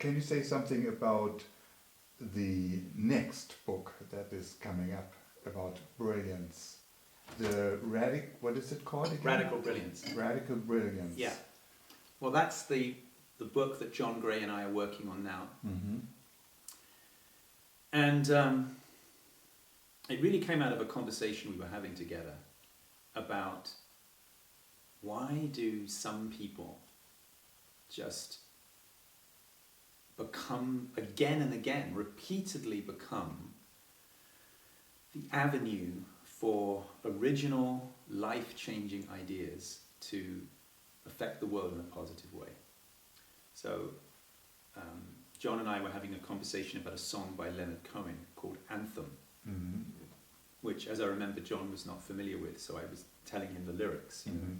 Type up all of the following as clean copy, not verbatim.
can you say something about the next book that is coming up about Brilliance? What is it called again? Radical Brilliance. Radical Brilliance. Yeah. Well, that's the book that John Gray and I are working on now. Mm-hmm. And it really came out of a conversation we were having together about why do some people just become, again and again, repeatedly become the avenue for original, life-changing ideas to affect the world in a positive way. So John and I were having a conversation about a song by Leonard Cohen called Anthem, Mm-hmm. which, as I remember, John was not familiar with, so I was telling him the lyrics. You know,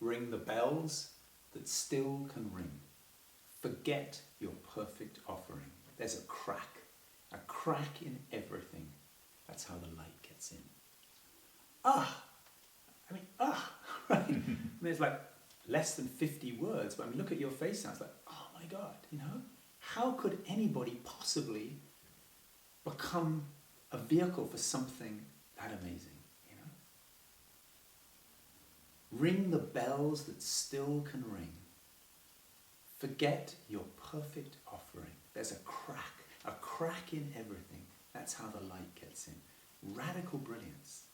ring the bells that still can ring. Forget your perfect offering. There's a crack in everything. That's how the light gets in. Right? I mean, it's like less than 50 words, but I mean, look at your face now. It's like, oh my God, you know? How could anybody possibly become a vehicle for something that amazing, you know? Ring the bells that still can ring. Forget your perfect offering. There's a crack in everything. That's how the light gets in. Radical brilliance.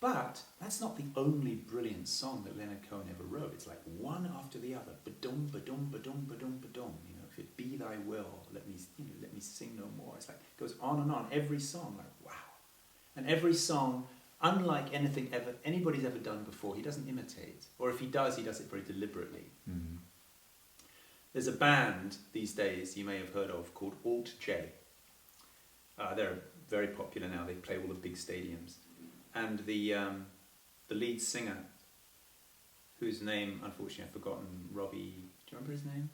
But that's not the only brilliant song that Leonard Cohen ever wrote. It's like one after the other. Ba-dum, ba-dum, ba-dum, ba-dum, ba-dum. You know, if it be thy will, let me sing no more. It's like, it goes on and on. Every song, like, wow. And every song, unlike anything anybody's ever done before, he doesn't imitate. Or if he does it very deliberately. Mm-hmm. There's a band these days you may have heard of called Alt J. They're very popular now. They play all the big stadiums. And the lead singer, whose name, unfortunately, I've forgotten, Robbie, do you remember his name?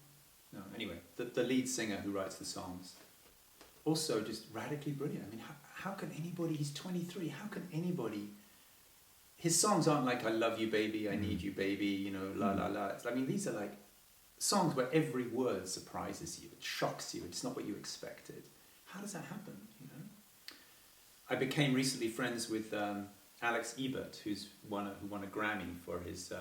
No, anyway, the lead singer who writes the songs, also just radically brilliant. I mean, how can anybody, he's 23, how can anybody, his songs aren't like, I love you, baby, I need you, baby, you know, la, la, la. I mean, these are like songs where every word surprises you, it shocks you, it's not what you expected. How does that happen, you know? I became recently friends with Alex Ebert, who won a Grammy for his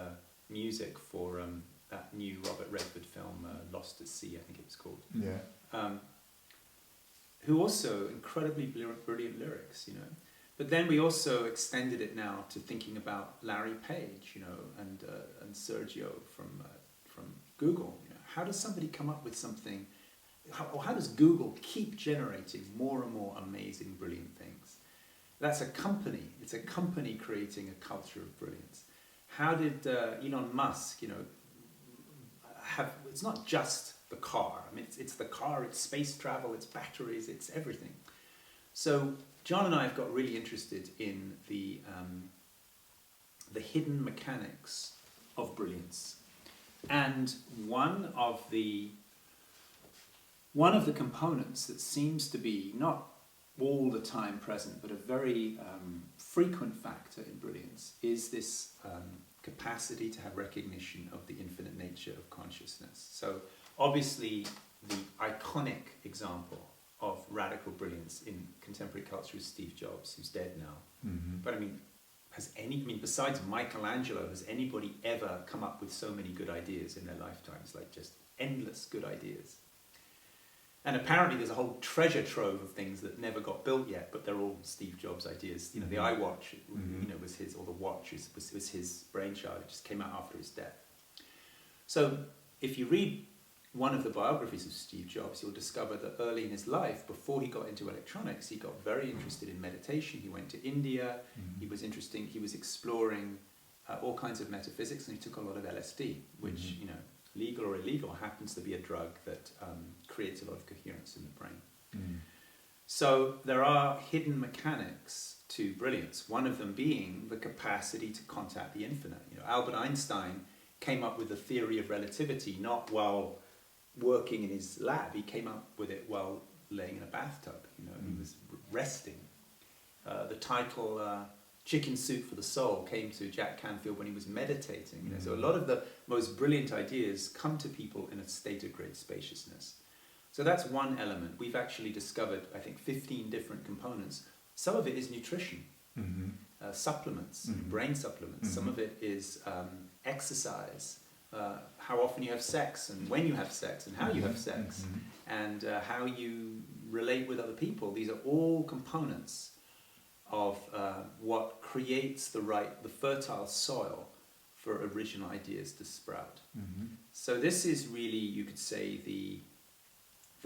music for that new Robert Redford film, Lost at Sea, I think it was called. Yeah. Who also incredibly brilliant lyrics, you know. But then we also extended it now to thinking about Larry Page, you know, and Sergio from Google. You know, how does somebody come up with something? How does Google keep generating more and more amazing, brilliant things? That's a company. It's a company creating a culture of brilliance. How did Elon Musk, you know, it's not just the car. I mean, it's the car, it's space travel, it's batteries, it's everything. So John and I have got really interested in the hidden mechanics of brilliance. And one of the components that seems to be not all the time present, but a very frequent factor in brilliance is this capacity to have recognition of the infinite nature of consciousness. So obviously the iconic example of radical brilliance in contemporary culture is Steve Jobs, who's dead now. Mm-hmm. But I mean, besides Michelangelo, has anybody ever come up with so many good ideas in their lifetimes? Like just endless good ideas. And apparently there's a whole treasure trove of things that never got built yet, but they're all Steve Jobs' ideas. You know, the iWatch, you know, was his, or the watch was his brainchild. It just came out after his death. So if you read one of the biographies of Steve Jobs, you'll discover that early in his life, before he got into electronics, he got very interested in meditation. He went to India. He was exploring all kinds of metaphysics, and he took a lot of LSD, which, you know, legal or illegal, happens to be a drug that creates a lot of coherence in the brain. So there are hidden mechanics to brilliance, one of them being the capacity to contact the infinite. You know, Albert Einstein came up with the theory of relativity not while working in his lab. He came up with it while laying in a bathtub. You know, he was resting. The title Chicken Soup for the Soul came to Jack Canfield when he was meditating. You know? So a lot of the most brilliant ideas come to people in a state of great spaciousness. So that's one element. We've actually discovered, I think, 15 different components. Some of it is nutrition, supplements, brain supplements. Some of it is exercise, how often you have sex and when you have sex and how you have sex, and how you relate with other people. These are all components of what creates the fertile soil for original ideas to sprout. So this is really, you could say, the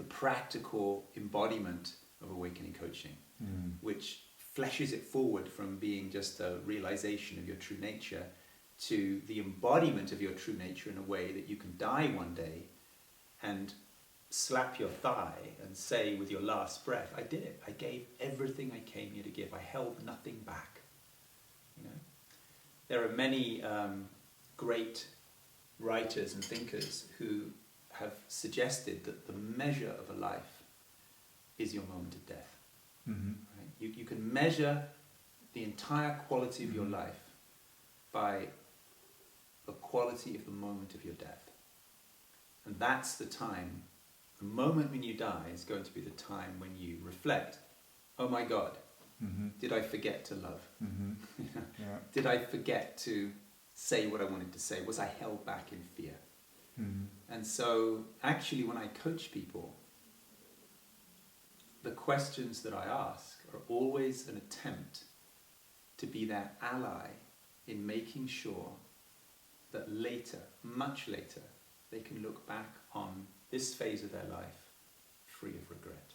practical embodiment of awakening coaching, which fleshes it forward from being just a realization of your true nature to the embodiment of your true nature in a way that you can die one day and slap your thigh and say with your last breath, I did it. I gave everything I came here to give. I held nothing back. You know, there are many great writers and thinkers who have suggested that the measure of a life is your moment of death. Right? You can measure the entire quality of your life by the quality of the moment of your death. And that's the time, the moment when you die is going to be the time when you reflect, oh my God, did I forget to love? Yeah. Did I forget to say what I wanted to say? Was I held back in fear? And so actually when I coach people, the questions that I ask are always an attempt to be their ally in making sure that later, much later, they can look back on this phase of their life free of regret.